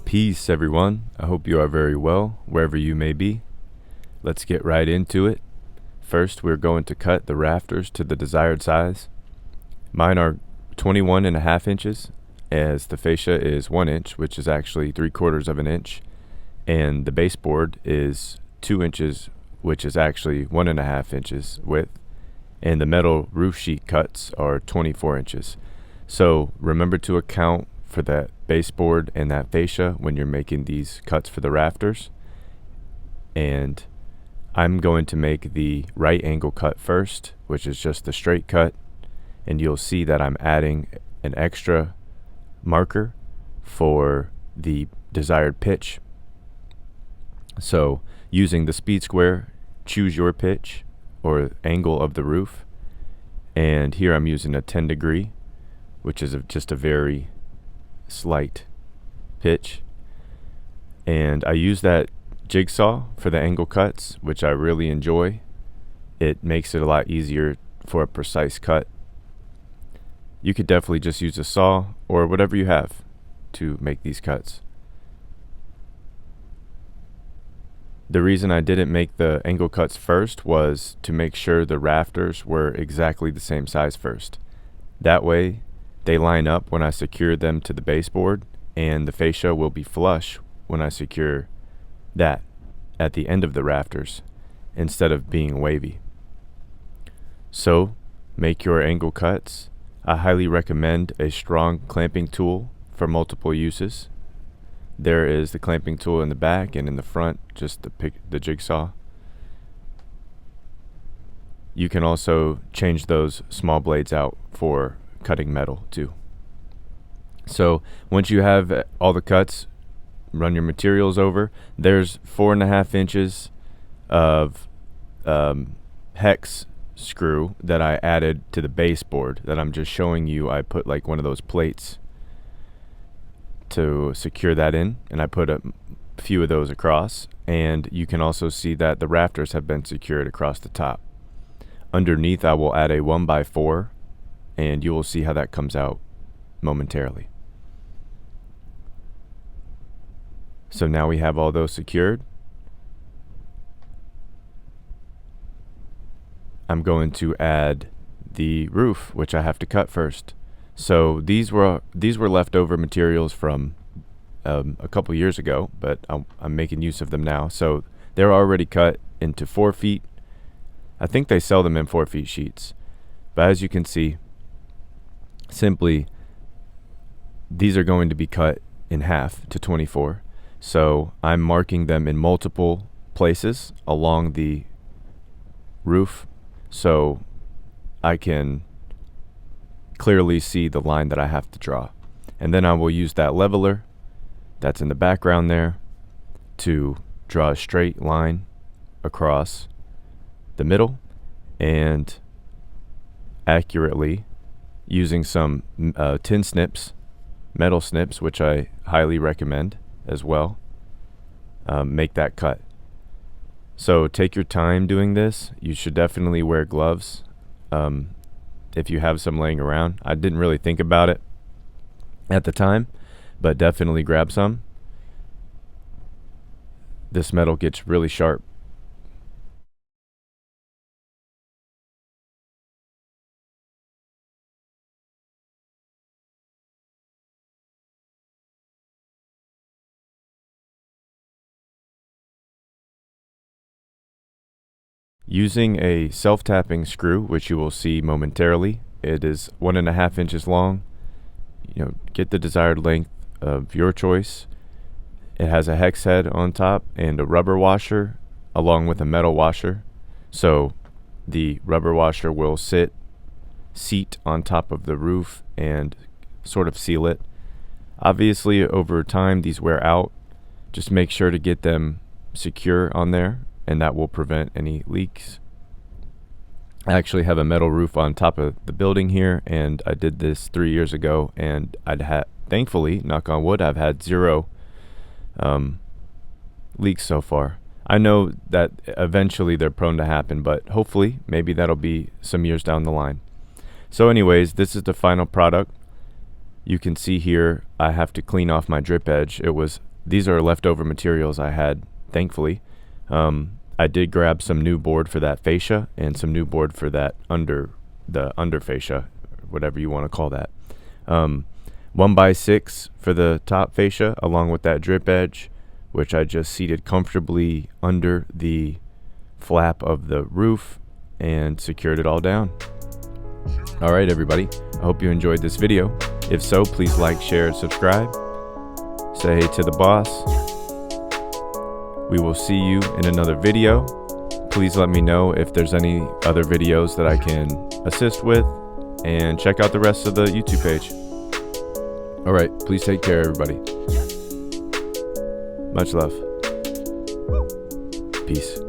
Peace, everyone. I hope you are very well, wherever you may be. Let's get right into it. First, we're going to cut the rafters to the desired size. Mine are 21.5 inches, as the fascia is 1 inch, which is actually 3/4 of an inch, and the baseboard is 2 inches, which is actually 1.5 inches width, and the metal roof sheet cuts are 24 inches. So remember to account for that baseboard and that fascia when you're making these cuts for the rafters. And I'm going to make the right angle cut first, which is just the straight cut, and you'll see that I'm adding an extra marker for the desired pitch. So using the speed square, choose your pitch or angle of the roof, and here I'm using a 10 degree, which is just a very slight pitch, and I use that jigsaw for the angle cuts, which I really enjoy. It makes it a lot easier for a precise cut. You could definitely just use a saw or whatever you have to make these cuts. The reason I didn't make the angle cuts first was to make sure the rafters were exactly the same size first. That way they line up when I secure them to the baseboard, and the fascia will be flush when I secure that at the end of the rafters instead of being wavy. So make your angle cuts. I highly recommend a strong clamping tool for multiple uses. There is the clamping tool in the back, and in the front just the jigsaw. You can also change those small blades out for cutting metal too. So once you have all the cuts, run your materials over. There's 4.5 inches of hex screw that I added to the baseboard that I'm just showing you. I put like one of those plates to secure that in, and I put a few of those across, and you can also see that the rafters have been secured across the top. Underneath I will add a 1x4, and you will see how that comes out momentarily. So now we have all those secured. I'm going to add the roof, which I have to cut first. So these were leftover materials from a couple years ago, but I'm making use of them now. So they're already cut into 4 feet. I think they sell them in 4 feet sheets, but as you can see, simply these are going to be cut in half to 24. So I'm marking them in multiple places along the roof so I can clearly see the line that I have to draw. And then I will use that leveler that's in the background there to draw a straight line across the middle, and accurately, using some tin snips, metal snips, which I highly recommend as well, make that cut. So take your time doing this. You should definitely wear gloves if you have some laying around. I didn't really think about it at the time, but definitely grab some. This metal gets really sharp. Using a self-tapping screw, which you will see momentarily, it is 1.5 inches long. Get the desired length of your choice. It has a hex head on top and a rubber washer along with a metal washer. So the rubber washer will seat on top of the roof and sort of seal it. Obviously, over time these wear out. Just make sure to get them secure on there, and that will prevent any leaks. I actually have a metal roof on top of the building here, and I did this 3 years ago, and thankfully, knock on wood, I've had 0 leaks so far. I know that eventually they're prone to happen, but hopefully maybe that'll be some years down the line. So anyways, this is the final product. You can see here I have to clean off my drip edge. It was these are leftover materials I had, thankfully. I did grab some new board for that fascia and some new board for that under fascia, whatever you want to call that. 1x6 for the top fascia, along with that drip edge, which I just seated comfortably under the flap of the roof and secured it all down. All right, everybody, I hope you enjoyed this video. If so, please like, share, and subscribe. Say hey to the boss. We will see you in another video. Please let me know if there's any other videos that I can assist with, and check out the rest of the YouTube page. All right, please take care, everybody. Much love. Peace.